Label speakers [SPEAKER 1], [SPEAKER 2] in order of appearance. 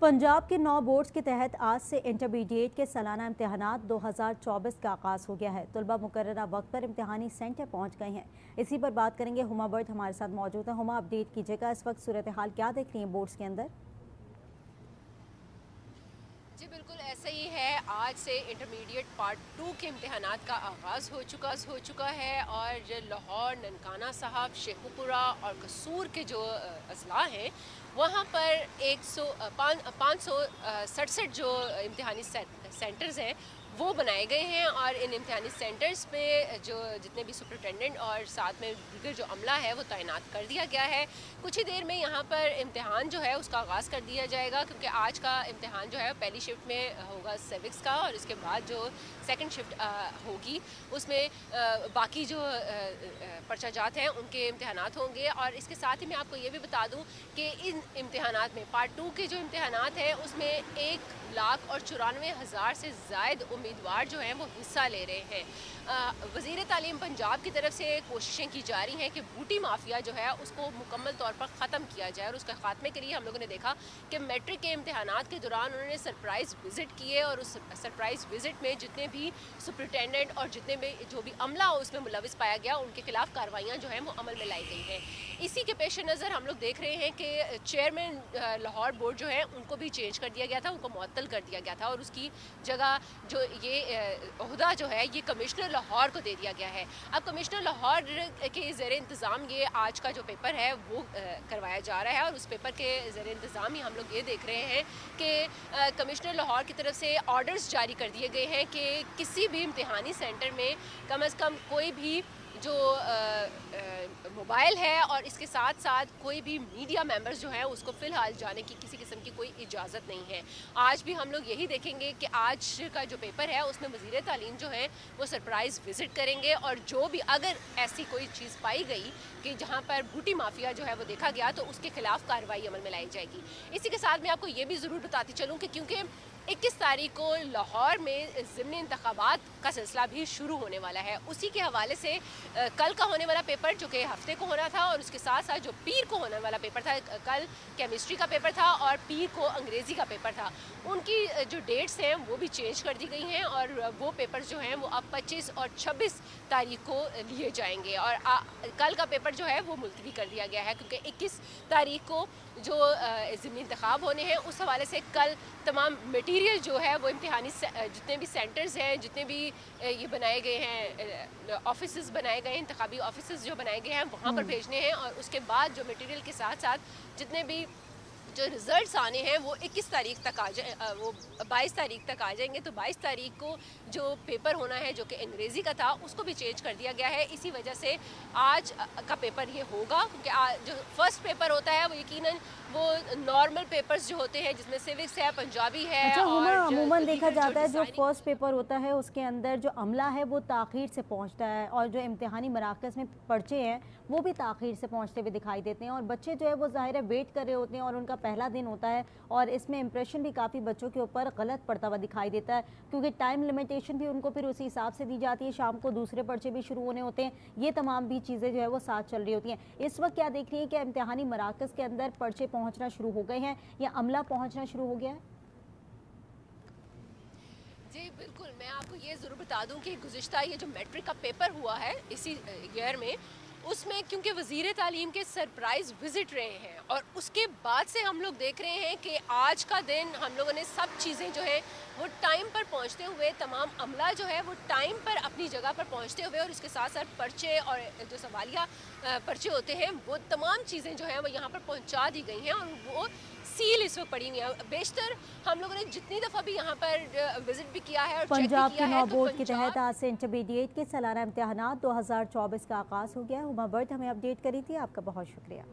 [SPEAKER 1] पंजाब के 9 बोर्ड्स के तहत आज से इंटरमीडिएट के सालाना इम्तहानात 2024 का आगाज़ हो गया है। तलबा मुकर्ररा वक्त पर इम्तहानी सेंटर पहुंच गए हैं। इसी पर बात करेंगे। हुमा बर्ड हमारे साथ मौजूद है। हुमा, अपडेट कीजिएगा, इस वक्त सूरत हाल क्या देख रही हैं बोर्ड्स के अंदर?
[SPEAKER 2] जी बिल्कुल ऐसा ही है। आज से इंटरमीडिएट पार्ट 2 के इम्तहानात का आगाज़ हो चुका है और लाहौर, ननकाना साहब, शेखुपुरा और कसूर के जो अजला हैं वहाँ पर 567 जो इम्तहानी सेंटर्स हैं वो बनाए गए हैं और इन इम्तहानी सेंटर्स पे जो जितने भी सुपरिटेंडेंट और साथ में दीगर जो अमला है वो तैनात कर दिया गया है। कुछ ही देर में यहाँ पर इम्तहान जो है उसका आगाज़ कर दिया जाएगा, क्योंकि आज का इम्तहान जो है पहली शिफ्ट में होगा सिविक्स का और इसके बाद जो सेकंड शिफ्ट होगी उसमें बाकी जो पर्चाजात हैं उनके इम्तहानात होंगे। और इसके साथ ही मैं आपको ये भी बता दूँ कि इन इम्तहानात में पार्ट 2 के जो इम्तहानात हैं उसमें 1,94,000 से ज़ायद उम्मीदवार जो हैं वो हिस्सा ले रहे हैं। वज़ीर तालीम पंजाब की तरफ से कोशिशें की जा रही हैं कि बूटी माफिया जो है उसको मुकम्मल तौर पर ख़त्म किया जाए और उसके ख़ात्मे के लिए हम लोगों ने देखा कि मैट्रिक के इम्तहानात के दौरान उन्होंने सरप्राइज़ विज़िट किए और उस सरप्राइज़ विज़िट में जितने भी सुपरिटेंडेंट और जितने भी जो भी अमला उसमें मुलविस पाया गया उनके खिलाफ कार्रवाइयाँ जो हैं वो अमल में लाई गई हैं। इसी के पेश नज़र हम लोग देख रहे हैं कि चेयरमैन लाहौर बोर्ड जो है उनको भी चेंज कर दिया गया था, उनको मुअत्तल कर दिया गया था और उसकी जगह जो ये ओहदा जो है ये कमिश्नर लाहौर को दे दिया गया है। अब कमिश्नर लाहौर के ज़ेर इंतज़ाम ये आज का जो पेपर है वो करवाया जा रहा है और उस पेपर के ज़ेर इंतज़ाम ही हम लोग ये देख रहे हैं कि कमिश्नर लाहौर की तरफ से ऑर्डर्स जारी कर दिए गए हैं कि किसी भी इम्तिहानी सेंटर में कम से कम कोई भी जो मोबाइल है और इसके साथ साथ कोई भी मीडिया मेंबर्स जो हैं उसको फ़िलहाल जाने की किसी किस्म की कोई इजाज़त नहीं है। आज भी हम लोग यही देखेंगे कि आज का जो पेपर है उसमें वज़ीर तालीम जो है वो सरप्राइज़ विज़िट करेंगे और जो भी अगर ऐसी कोई चीज़ पाई गई कि जहाँ पर बूटी माफिया जो है वो देखा गया तो उसके खिलाफ कार्रवाई अमल में लाई जाएगी। इसी के साथ मैं आपको ये भी ज़रूर बताती चलूँ कि क्योंकि 21 तारीख को लाहौर में ज़िमनी इंतखाबात का सिलसिला भी शुरू होने वाला है, उसी के हवाले से कल का होने वाला पेपर जो कि हफ्ते को होना था और उसके साथ साथ जो पीर को होने वाला पेपर था, कल केमिस्ट्री का पेपर था और पीर को अंग्रेज़ी का पेपर था, उनकी जो डेट्स हैं वो भी चेंज कर दी गई हैं और वो पेपर जो हैं वो अब 25 और 26 तारीख को लिए जाएंगे और कल का पेपर जो है वो मुलतवी कर दिया गया है, क्योंकि 21 तारीख को जो ज़िमनी इंतखाब होने हैं उस हवाले से कल तमाम मटीरियल जो है वो इम्तिहानी जितने भी सेंटर्स हैं, जितने भी ये बनाए गए हैं ऑफिसेज़ बनाए गए हैं, इंतखाबी ऑफिसेज़ जो बनाए गए हैं वहाँ पर भेजने हैं और उसके बाद जो मटीरियल के साथ साथ जितने भी जो रिज़ल्ट्स आने हैं वो 21 तारीख तक आ जाए, वो 22 तारीख तक आ जाएंगे। तो 22 तारीख को जो पेपर होना है जो कि अंग्रेज़ी का था उसको भी चेंज कर दिया गया है। इसी वजह से आज का पेपर ये होगा, क्योंकि जो फर्स्ट पेपर होता है वो यकीनन वो नॉर्मल पेपर्स जो होते हैं जिसमें सिविक्स है, पंजाबी है।
[SPEAKER 1] अच्छा,
[SPEAKER 2] और
[SPEAKER 1] अमूमन देखा जाता है जो फर्स्ट पेपर होता है उसके अंदर जो अमला है वो ताख़ीर से पहुंचता है और जो इम्तिहानी मराकज़ में पर्चे हैं वो भी ताख़ीर से पहुंचते हुए दिखाई देते हैं और बच्चे जो है वो ज़ाहिर है वेट कर रहे होते हैं और उनका पहला दिन होता है और इसमें इम्प्रेशन भी काफ़ी बच्चों के ऊपर गलत पड़ता हुआ दिखाई देता है, क्योंकि टाइम लिमिटेशन भी उनको फिर उसी हिसाब से दी जाती है, शाम को दूसरे पर्चे भी शुरू होने होते हैं, ये तमाम भी चीज़ें जो है वो साथ चल रही होती हैं। इस वक्त क्या देख रही है कि इम्तिहानी मराकज़ के अंदर पर्चे पहुँचना शुरू हो गए हैं या अमला पहुँचना शुरू हो गया है?
[SPEAKER 2] जी बिल्कुल, मैं आपको ये ज़रूर बता दूं कि गुज़िश्ता ये जो मैट्रिक का पेपर हुआ है इसी ईयर में, उसमें क्योंकि वज़ीर तालीम के सरप्राइज़ विज़िट रहे हैं और उसके बाद से हम लोग देख रहे हैं कि आज का दिन हम लोगों ने सब चीज़ें जो है वो टाइम पर पहुंचते हुए, तमाम अमला जो है वो टाइम पर अपनी जगह पर पहुंचते हुए और इसके साथ साथ पर्चे और जो सवालिया पर्चे होते हैं वो तमाम चीज़ें जो हैं वो यहाँ पर पहुँचा दी गई हैं और वो सील इस वक्त पड़ी हुई है। बेशतर हम लोगों ने जितनी दफ़ा भी यहाँ पर विजिट भी किया है और
[SPEAKER 1] पंजाब के 9 बोर्ड के
[SPEAKER 2] पंजाब
[SPEAKER 1] तहत आज से इंटरमीडिएट के सालाना इम्तहानात 2024 का आगाज़ हो गया है। हुमा बर्ड हमें अपडेट करी थी, आपका बहुत शुक्रिया।